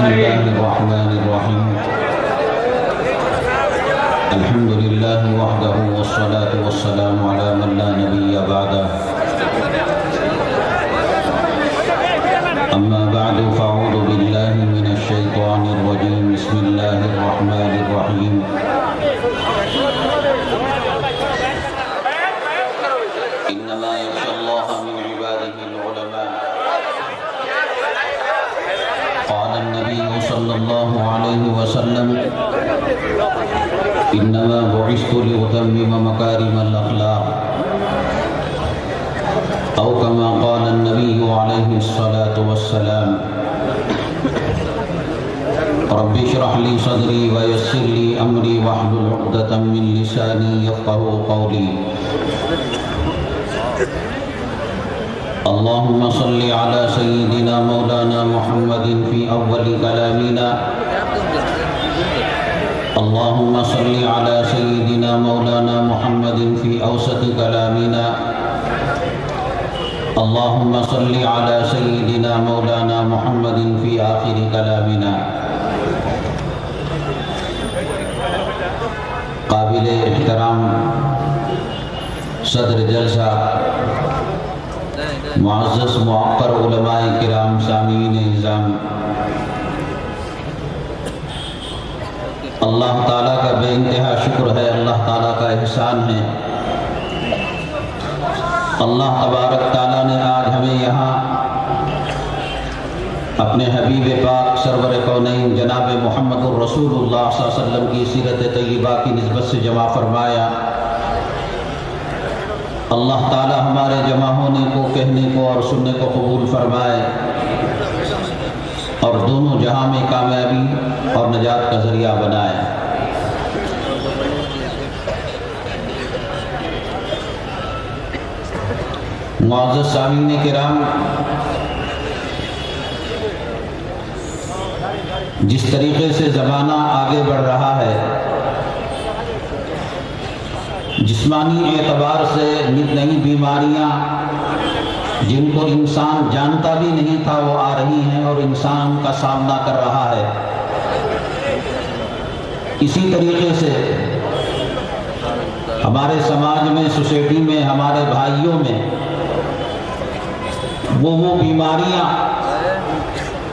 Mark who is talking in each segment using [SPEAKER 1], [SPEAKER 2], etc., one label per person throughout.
[SPEAKER 1] الله الرحمن الرحيم الحمد لله وحده والصلاة والسلام على من لا نبي بعده أما بعد فأعوذ بالله من الشيطان الرجيم بسم الله الرحمن الرحيم إنما يخشى الله من عباده العلماء قال النبي صلى الله عليه وسلم إنما بعثت لأتمم مكارم الأخلاق أو كما قال النبي عليه الصلاة والسلام رب اشرح لي صدري ويسر لي أمري واحلل عقدة من لساني يفقهوا قولي اللهم صل على سيدنا مولانا محمد في أول كلامنا اللهم صل على سيدنا مولانا محمد في أوسط كلامنا اللهم صل على سيدنا مولانا محمد في آخر كلامنا قابل احترام صدر جلسہ معزز معقر علماء کرام سامعین نظام اللہ تعالیٰ کا بے انتہا شکر ہے اللہ تعالیٰ کا احسان ہے اللہ تبارک تعالیٰ نے آج ہمیں یہاں اپنے حبیب پاک سرور کونین جناب محمد الرسول اللہ صلی اللہ علیہ وسلم کی سیرت طیبہ کی نسبت سے جمع فرمایا اللہ تعالی ہمارے جمع ہونے کو کہنے کو اور سننے کو قبول فرمائے اور دونوں جہاں میں کامیابی اور نجات کا ذریعہ بنائے معزز سامعین کرام جس طریقے سے زمانہ آگے بڑھ رہا ہے جسمانی اعتبار سے نئی نئی بیماریاں جن کو انسان جانتا بھی نہیں تھا وہ آ رہی ہیں اور انسان کا سامنا کر رہا ہے اسی طریقے سے ہمارے سماج میں سوسائٹی میں ہمارے بھائیوں میں وہ بیماریاں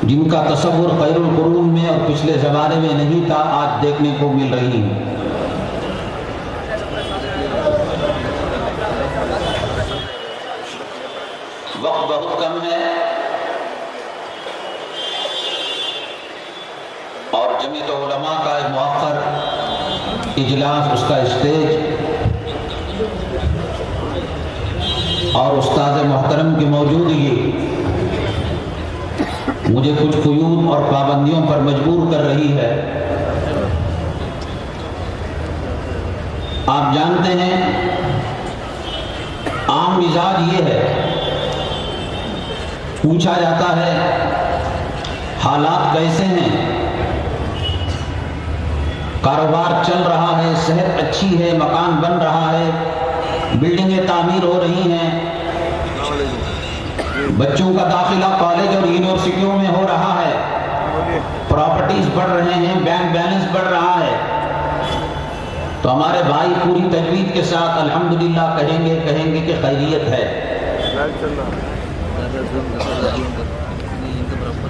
[SPEAKER 1] جن کا تصور خیر القرون میں اور پچھلے زمانے میں نہیں تھا آج دیکھنے کو مل رہی ہیں وقت بہت کم ہے اور جمعیت علماء کا ایک مؤخر اجلاس اس کا اسٹیج اور استاد محترم کی موجودگی مجھے کچھ قیود اور پابندیوں پر مجبور کر رہی ہے آپ جانتے ہیں عام مزاج یہ ہے پوچھا جاتا ہے حالات کیسے ہیں کاروبار چل رہا ہے صحت اچھی ہے مکان بن رہا ہے بلڈنگیں تعمیر ہو رہی ہیں بچوں کا داخلہ کالج اور یونیورسٹیوں میں ہو رہا ہے پراپرٹیز بڑھ رہے ہیں بینک بیلنس بڑھ رہا ہے تو ہمارے بھائی پوری تجوید کے ساتھ الحمدللہ کہیں گے کہ خیریت ہے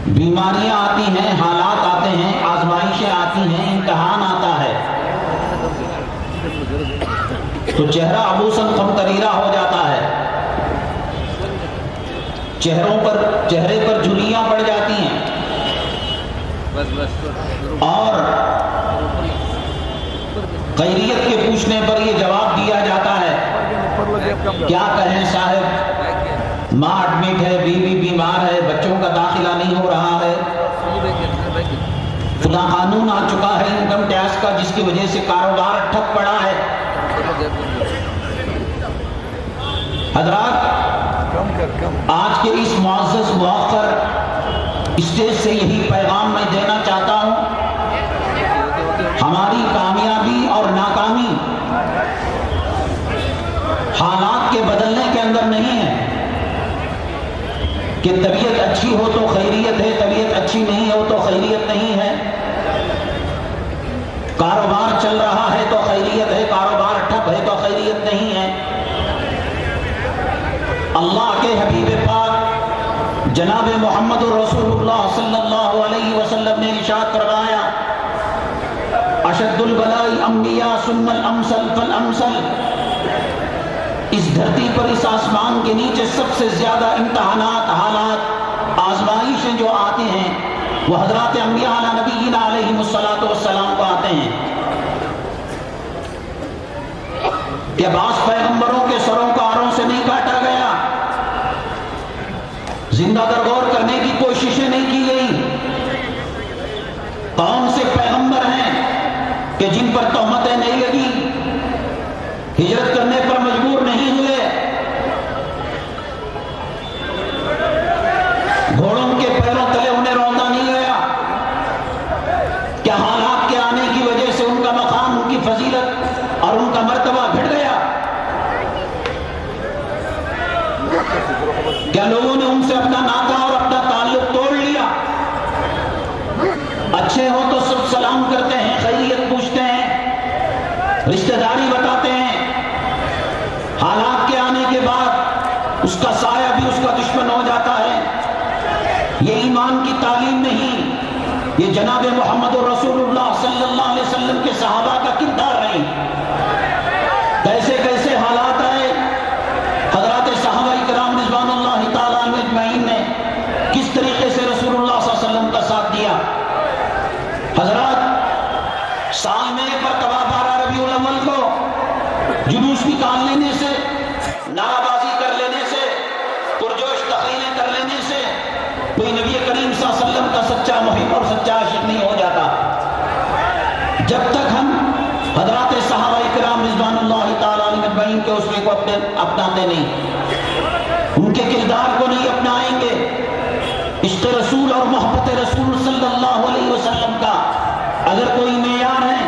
[SPEAKER 1] بیماریاں آتی ہیں حالات آتے ہیں آزمائشیں آتی ہیں امتحان آتا ہے تو چہرہ ابوسن قمطریرہ ہو جاتا ہے چہرے پر جھریاں پڑ جاتی ہیں اور خیریت کے پوچھنے پر یہ جواب دیا جاتا ہے کیا کہیں صاحب ماں ایڈمٹ ہے بیوی بیمار ہے بچوں کا داخلہ نہیں ہو رہا ہے فلاں قانون آ چکا ہے انکم ٹیکس کا جس کی وجہ سے کاروبار ٹھپ پڑا ہے حضرات آج کے اس معزز مؤخر اسٹیج سے یہی پیغام میں دینا چاہتا ہوں ہماری کامیابی اور ناکامی حالات کے بدلنے کے اندر نہیں ہے کہ طبیعت اچھی ہو تو خیریت ہے طبیعت اچھی نہیں ہو تو خیریت نہیں ہے، کاروبار چل رہا ہے تو خیریت ہے، کاروبار ٹھپ ہے تو خیریت نہیں ہے۔ اللہ کے حبیب پاک جناب محمد رسول اللہ صلی اللہ علیہ وسلم نے ارشاد فرمایا، اشد البلاء انبیاء ثم الامثل فالامثل، اس دھرتی پر اس آسمان کے نیچے سب سے زیادہ امتحانات، حالات، آزمائشیں جو آتے ہیں وہ حضرات انبیاء علی نبینا علیہم الصلاۃ والسلام کو آتے ہیں کہ بعض پیغمبروں کے سروں کو آروں سے نہیں کاٹا گیا، زندہ درگور کرنے کی کوششیں نہیں کی گئی۔ کون سے پیغمبر ہیں کہ جن پر تہمتیں نہیں لگی، ہجرت کرنے پر مجبور نہیں ہوئے، گھوڑوں کے پیروں تلے انہیں روندا نہیں گیا؟ کیا حالات کے آنے کی وجہ سے ان کا مقام، ان کی فضیلت اور ان کا مرتبہ گھٹ گیا؟ کیا لوگوں نے ان سے اپنا ناطہ اور اپنا تعلق توڑ لیا؟ اچھے ہو تو سب سلام کرتے ہیں، خیریت پوچھتے ہیں، رشتہ داری بتاتے ہیں، حالات کے آنے کے بعد اس کا سایہ بھی اس کا دشمن ہو جاتا ہے۔ یہ ایمان کی تعلیم نہیں، یہ جناب محمد رسول اللہ صلی اللہ علیہ وسلم کے صحابہ کا کردار نہیں۔ کیسے کیسے حالات آئے، حضرات صحابہ کرام رضوان اللہ تعالیٰ عنہم اجمعین نے کس طریقے سے رسول اللہ صلی اللہ علیہ وسلم کا ساتھ دیا۔ حضرات سال میں ایک مرتبہ 12 ربیع الاول کو جلوس نکال لینے سے، نعرہ بازی کر لینے سے، پرجوش تقریریں کر لینے سے کوئی نبی کریم صلی اللہ علیہ وسلم کا سچا محب اور سچا عاشق نہیں ہو جاتا۔ جب تک ہم حضرات صحابہ کرام رضوان اللہ تعالیٰ عنہم اجمعین کے اسوے کو اپناتے نہیں، ان کے کردار کو نہیں اپنائیں گے، عشق رسول اور محبت رسول صلی اللہ علیہ وسلم کا اگر کوئی معیار ہے،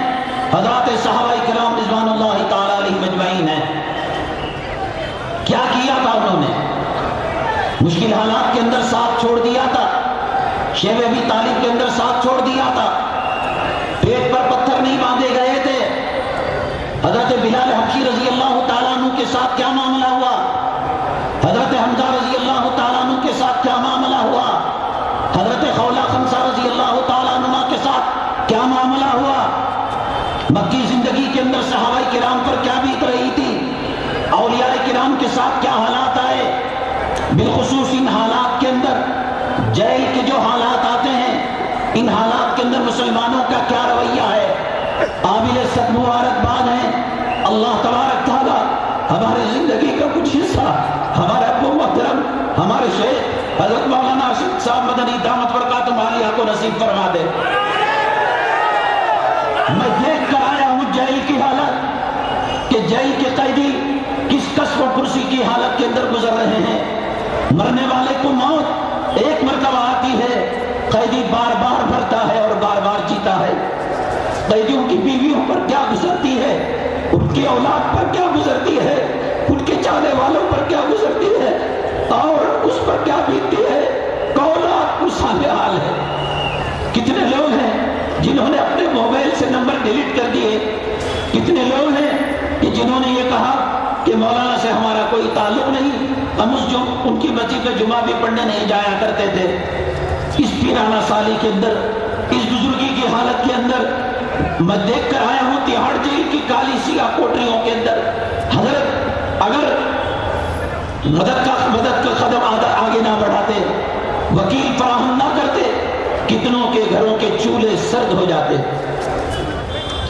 [SPEAKER 1] حضرات صحابہ کرام رضوان اللہ تعالیٰ علیہ مجمعین ہے۔ کیا کیا تھا انہوں نے؟ مشکل حالات کے اندر ساتھ چھوڑ دیا تھا، شیب ابی طالب کے اندر ساتھ چھوڑ دیا تھا، پیٹ پر پتھر نہیں باندھے گئے تھے۔ حضرت بلال حبشی رضی اللہ تعالیٰ عنہ کے ساتھ کیا معاملہ ہوا؟ حضرت حمزہ رضی اللہ تعالیٰ عنہ کے ساتھ کیا معاملہ ہوا؟ حضرت خولہ خمسہ رضی اللہ تعالیٰ عنہ کے ساتھ کیا معاملہ ہوا؟ مکی زندگی کے اندر صحابہ کرام پر کیا بیت رہی تھی؟ اولیاء کرام کے ساتھ کیا حالات آئے؟ بالخصوص ان حالات کے اندر جیل کے جو حالات آتے ہیں، ان حالات کے اندر مسلمانوں کا کیا رویہ ہے؟ قابل صد مبارکباد ہے اللہ تبارک تعالیٰ ہمارے زندگی کا کچھ حصہ ہمارے ابو محترم ہمارے شیخ حضرت مولانا عاشق صاحب مدنی دامت برکاتہم عالیہ کو نصیب فرما دے۔ میں دیکھ کر آیا ہوں جیل کی حالت کہ جیل کے قیدی کس کسب و کرسی کی حالت کے اندر گزر رہے ہیں۔ مرنے والے کو موت ایک مرتبہ آتی ہے، قیدی بار بار مرتا ہے اور بار بار جیتا ہے۔ قیدیوں کی بیویوں پر کیا گزرتی ہے، ان کی اولاد پر کیا گزرتی ہے، ان کے چاہنے والوں پر کیا گزرتی ہے اور اس پر کیا بیتتی ہے، کولات اس حال ہے۔ کتنے لوگ ہیں جنہوں نے اپنے موبائل سے نمبر ڈیلیٹ کر دیے، کتنے لوگ ہیں کہ جنہوں نے یہ کہا کہ مولانا سے ہمارا کوئی تعلق نہیں، ہم ان کی مسجد میں جمعہ بھی پڑھنے نہیں جایا کرتے تھے۔ اس پیرانہ سالی کے اندر، اس بزرگی کی حالت کے اندر میں دیکھ کر آیا ہوں تہاڑ جیل کی کالی سیاہ کوٹریوں کے اندر حضرت اگر مدد کا قدم آگے نہ بڑھاتے، وکیل فراہم نہ کرتے، کتنوں کے گھروں کے چولہے سرد ہو جاتے۔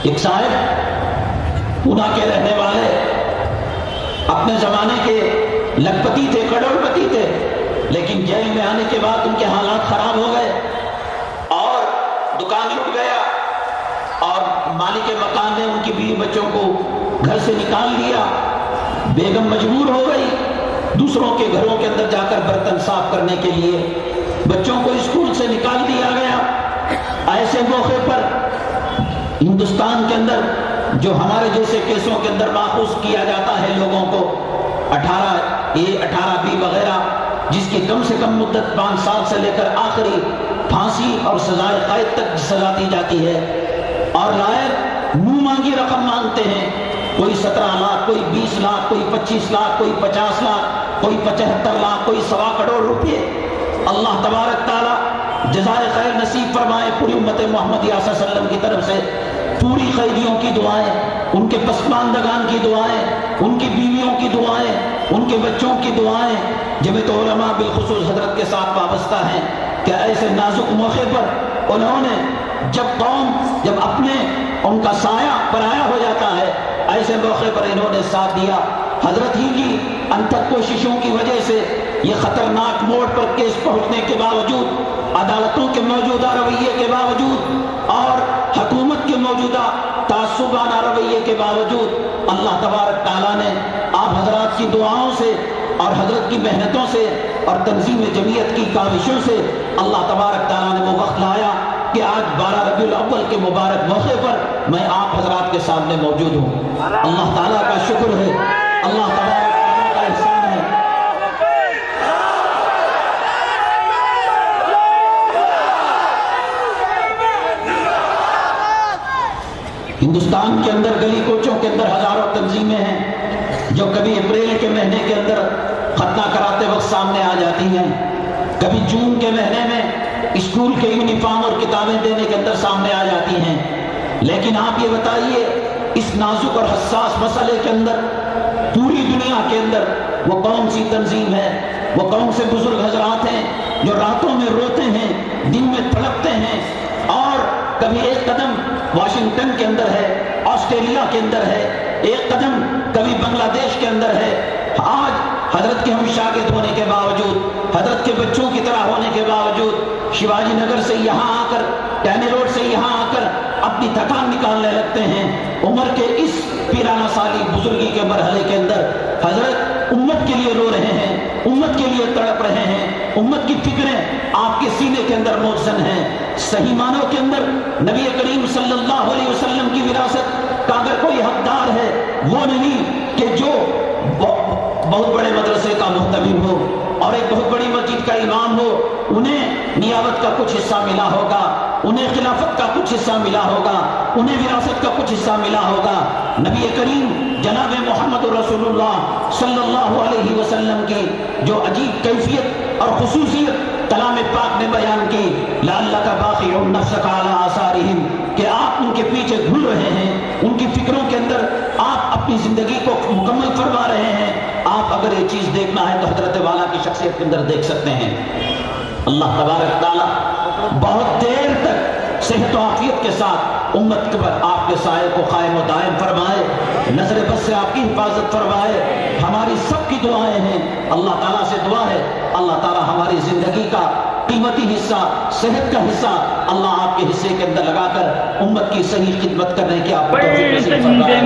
[SPEAKER 1] ایک صاحب پونا کے رہنے والے، اپنے زمانے کے لکھپتی تھے، کروڑپتی تھے، لیکن جیل میں آنے کے بعد ان کے حالات خراب ہو گئے اور دکان لٹ گیا اور مالک مکان نے ان کی بیوی بچوں کو گھر سے نکال لیا۔ بیگم مجبور ہو گئی دوسروں کے گھروں کے اندر جا کر برتن صاف کرنے کے لیے، بچوں کو اسکول سے نکال دیا گیا۔ ایسے موقع پر ہندوستان کے اندر جو ہمارے جیسے کیسوں کے اندر ماخوذ کیا جاتا ہے لوگوں کو 18A 18B وغیرہ، جس کی کم سے کم مدت 5 سال سے لے کر آخری پھانسی اور سزائے قید تک سزا دی جاتی ہے، اور لائر منہ مانگی رقم مانگتے ہیں، کوئی 17 لاکھ، کوئی 20 لاکھ، کوئی 25 لاکھ، کوئی 50 لاکھ، کوئی 75 لاکھ، کوئی 1.25 کروڑ روپے۔ اللہ تبارک تعالیٰ جزائے خیر نصیب فرمائے پوری امت محمدیہ صلی اللہ علیہ وسلم کی طرف سے پوری قیدیوں کی دعائیں، ان کے پسماندگان کی دعائیں، ان کی بیویوں کی دعائیں، ان کے بچوں کی دعائیں، جمعیت علماء بالخصوص حضرت کے ساتھ وابستہ ہیں کہ ایسے نازک موقع پر انہوں نے جب اپنے ان کا سایہ پرایا ہو جاتا ہے، ایسے موقع پر انہوں نے ساتھ دیا۔ حضرت ہی کی انتھک کوششوں کی وجہ سے یہ خطرناک موڑ پر کیس پہنچنے کے باوجود، عدالتوں کے موجودہ رویے کے باوجود اور حکومت کے موجودہ تعصبانہ رویے کے باوجود اللہ تبارک تعالیٰ نے آپ حضرات کی دعاؤں سے اور حضرت کی محنتوں سے اور تنظیم جمعیت کی کاوشوں سے اللہ تبارک تعالیٰ نے وہ وقت لایا کہ آج 12 ربیع الاول کے مبارک موقع پر میں آپ حضرات کے سامنے موجود ہوں۔ اللہ تعالیٰ کا شکر ہے، اللہ تبارک تعالیٰ کا احسان ہے۔ ہندوستان کے اندر گلی کوچوں کے اندر ہزاروں تنظیمیں ہیں جو کبھی اپریل کے مہینے کے اندر ختنہ کراتے وقت سامنے آ جاتی ہیں، کبھی جون کے مہینے میں اسکول کے یونیفارم اور کتابیں دینے کے اندر سامنے آ جاتی ہیں، لیکن آپ یہ بتائیے اس نازک اور حساس مسئلے کے اندر پوری دنیا کے اندر وہ کون سی تنظیم ہے، وہ کون سے بزرگ حضرات ہیں جو راتوں میں روتے ہیں، دن میں تڑپتے ہیں، اور کبھی ایک قدم واشنگٹن کے اندر ہے، آسٹریلیا کے اندر ہے، ایک قدم کبھی بنگلہ دیش کے اندر ہے۔ آج حضرت کے ہم شاگرد ہونے کے باوجود، حضرت کے بچوں کی طرح ہونے کے باوجود شیواجی نگر سے یہاں آ کر، ٹینی روڈ سے یہاں آ کر اپنی تھکان نکالنے لگتے ہیں۔ عمر کے اس پیرانہ سالی بزرگی کے مرحلے کے اندر حضرت امت کے لیے رو رہے ہیں، امت کے لیے تڑپ رہے ہیں، امت کی فکریں آپ کے سینے کے اندر موزن ہیں۔ صحیح معنوں کے اندر نبی کریم صلی اللہ علیہ وسلم کی وراثت کا اگر کوئی حقدار ہے وہ نہیں کہ جو بہت بڑے مدرسے کا محتمم ہو اور ایک بہت بڑی مسجد کا امام ہو، انہیں نیابت کا کچھ حصہ ملا ہوگا، انہیں خلافت کا کچھ حصہ ملا ہوگا، انہیں وراثت کا کچھ حصہ ملا ہوگا۔ نبی کریم جناب محمد رسول اللہ صلی اللہ علیہ وسلم کی جو عجیب کیفیت اور خصوصیت کلام پاک نے بیان کی، لعلک باخع نفسک علی آثارہم، کہ آپ ان کے پیچھے گھل رہے ہیں، ان کی فکروں کے اندر آپ اپنی زندگی کو مکمل فرما رہے ہیں۔ آپ اگر یہ چیز دیکھنا ہے تو حضرت والا کی شخصیت کے اندر دیکھ سکتے ہیں۔ اللہ تبارک تعالیٰ بہت دیر تک صحت و عافیت کے ساتھ امت پر آپ کے سائے کو قائم و دائم فرمائے، نظر بد سے آپ کی حفاظت فرمائے۔ ہماری سب کی دعائیں ہیں، اللہ تعالیٰ سے دعا ہے اللہ تعالیٰ ہماری زندگی کا قیمتی حصہ، صحت کا حصہ اللہ آپ کے حصے کے اندر لگا کر امت کی صحیح خدمت کرنے کی آپ کو توفیق نصیب فرمائے۔